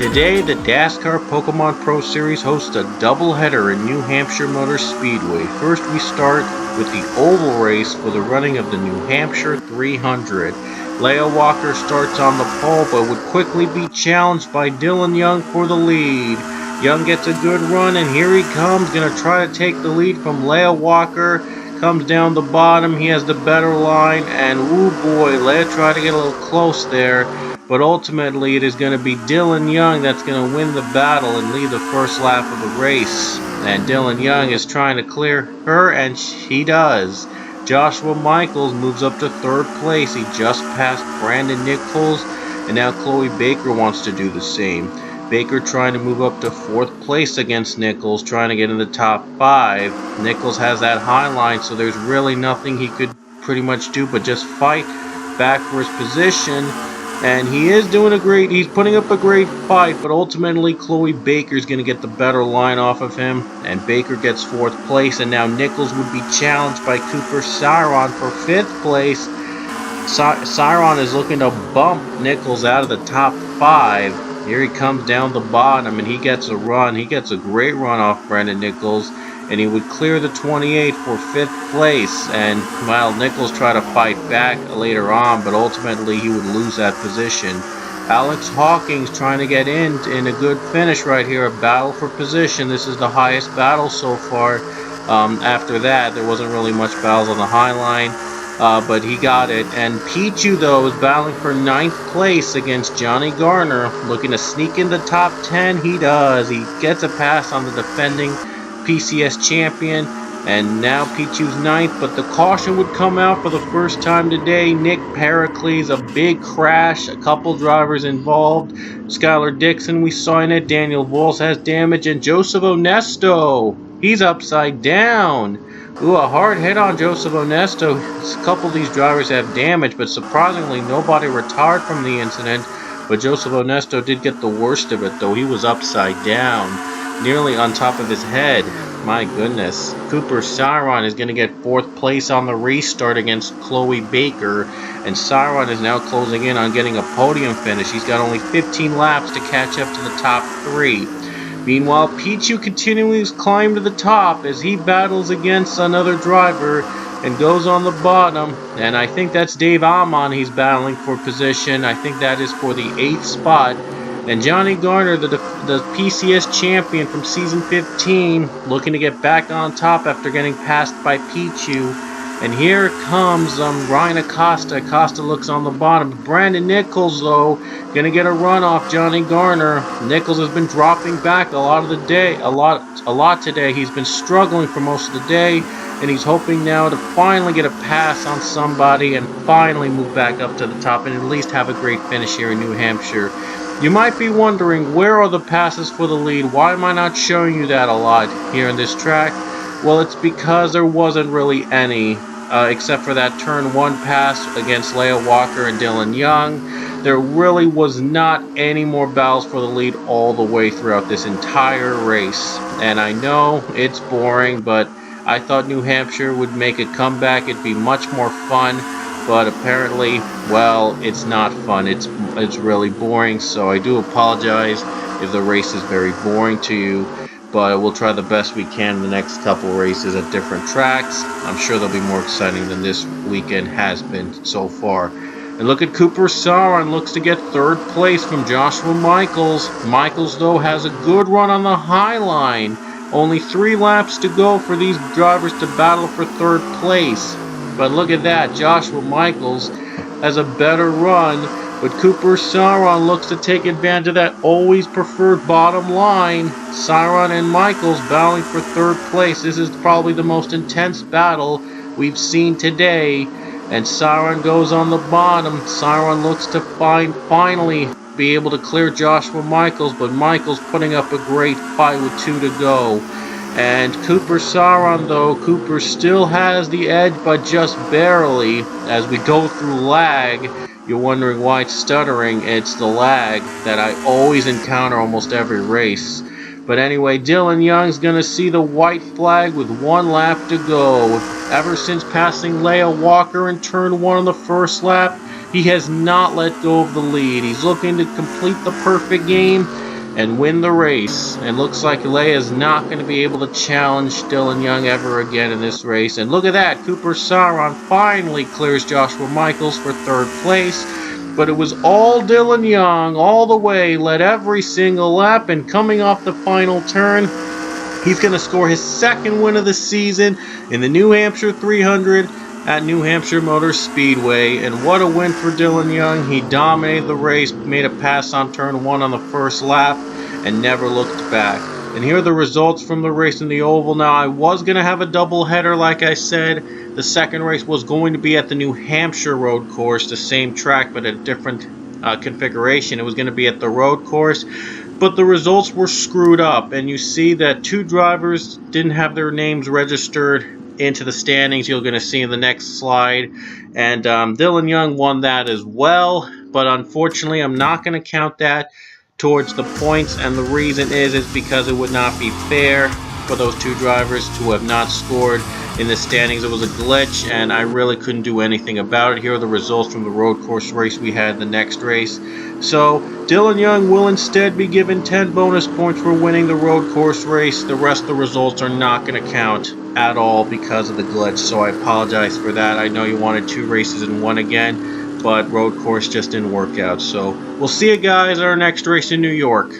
Today, the DASCAR Pokemon Pro Series hosts a doubleheader in New Hampshire Motor Speedway. First, we start with the oval race for the running of the New Hampshire 300. Leah Walker starts on the pole, but would quickly be challenged by Dylan Young for the lead. Young gets a good run, and here he comes, going to try to take the lead from Leah Walker. Comes down the bottom, he has the better line, and woo boy, Leah tried to get a little close there. But ultimately, it is going to be Dylan Young that's going to win the battle and lead the first lap of the race. And Dylan Young is trying to clear her, and he does. Joshua Michaels moves up to third place. He just passed Brandon Nichols, and now Chloe Baker wants to do the same. Baker trying to move up to fourth place against Nichols, trying to get in the top 5. Nichols has that high line, so there's really nothing he could pretty much do but just fight back for his position. And he is doing he's putting up a great fight, but ultimately Chloe Baker's going to get the better line off of him, and Baker gets fourth place, and now Nichols would be challenged by Cooper Siron for fifth place. Siron is looking to bump Nichols out of the top 5. Here he comes down the bottom, and he gets a run. He gets a great run off Brandon Nichols, and he would clear the 28 for 5th place. And while Nichols tried to fight back later on, but ultimately he would lose that position. Alex Hawkins trying to get in a good finish right here, a battle for position. This is the highest battle so far. After that, there wasn't really much battles on the high line, but he got it. And Pichu, though, is battling for 9th place against Johnny Garner, looking to sneak in the top 10. He does. He gets a pass on the defending PCS champion, and now Pichu's 9th, but the caution would come out for the first time today. Nick Pericles, a big crash, a couple drivers involved. Skylar Dixon, we saw in it. Daniel Vols has damage, and Joseph Onesto, he's upside down. Ooh, a hard hit on Joseph Onesto. A couple of these drivers have damage, but surprisingly nobody retired from the incident. But Joseph Onesto did get the worst of it, though. He was upside down, nearly on top of his head. My goodness. Cooper Siron is going to get 4th place on the restart against Chloe Baker, and Siron is now closing in on getting a podium finish. He's got only 15 laps to catch up to the top 3. Meanwhile, Pichu continuing his climb to the top as he battles against another driver and goes on the bottom, and I think that's Dave Amon he's battling for position. I think that is for the 8th spot. And Johnny Garner, the PCS champion from season 15, looking to get back on top after getting passed by Pichu. And here comes Ryan Acosta. Acosta looks on the bottom. Brandon Nichols, though, going to get a run off Johnny Garner. Nichols has been dropping back a lot today. He's been struggling for most of the day, and he's hoping now to finally get a pass on somebody and finally move back up to the top and at least have a great finish here in New Hampshire. You might be wondering, where are the passes for the lead? Why am I not showing you that a lot here in this track? Well, it's because there wasn't really any, except for that turn 1 pass against Leah Walker and Dylan Young. There really was not any more battles for the lead all the way throughout this entire race. And I know it's boring, but I thought New Hampshire would make a comeback. It'd be much more fun. But apparently, well, it's not fun. It's really boring, so I do apologize if the race is very boring to you, but we'll try the best we can in the next couple races at different tracks. I'm sure they'll be more exciting than this weekend has been so far. And look at Cooper Siron, looks to get 3rd place from Joshua Michaels. Michaels, though, has a good run on the high line. Only 3 laps to go for these drivers to battle for 3rd place. But look at that, Joshua Michaels has a better run, but Cooper Siron looks to take advantage of that always preferred bottom line. Siron and Michaels battling for 3rd place. This is probably the most intense battle we've seen today, and Siron goes on the bottom. Siron looks to finally be able to clear Joshua Michaels, but Michaels putting up a great fight with 2 to go. And Cooper Siron, though, Cooper still has the edge, but just barely. As we go through lag, you're wondering why it's stuttering. It's the lag that I always encounter almost every race. But anyway, Dylan Young's going to see the white flag with 1 lap to go. Ever since passing Leah Walker in turn 1 on the first lap, he has not let go of the lead. He's looking to complete the perfect game. and win the race. And looks like Leia is not going to be able to challenge Dylan Young ever again in this race. And look at that, Cooper Sauron finally clears Joshua Michaels for third place. But it was all Dylan Young all the way, led every single lap, and coming off the final turn, he's going to score his second win of the season in the New Hampshire 300 at New Hampshire Motor Speedway. And what a win for Dylan Young. He dominated the race, made a pass on turn 1 on the first lap, and never looked back. And here are the results from the race in the oval. Now, I was going to have a doubleheader, like I said. The second race was going to be at the New Hampshire road course, the same track but a different configuration. It was going to be at the road course, but the results were screwed up. And you see that 2 drivers didn't have their names registered into the standings. You're going to see in the next slide. And Dylan Young won that as well, but unfortunately I'm not going to count that towards the points, and the reason is because it would not be fair for those 2 drivers to have not scored in the standings. It was a glitch, and I really couldn't do anything about it. Here are the results from the road course race we had the next race. So Dylan Young will instead be given 10 bonus points for winning the road course race. The rest of the results are not going to count at all because of the glitch, so I apologize for that. I know you wanted 2 races in one again, but road course just didn't work out. So we'll see you guys at our next race in New York.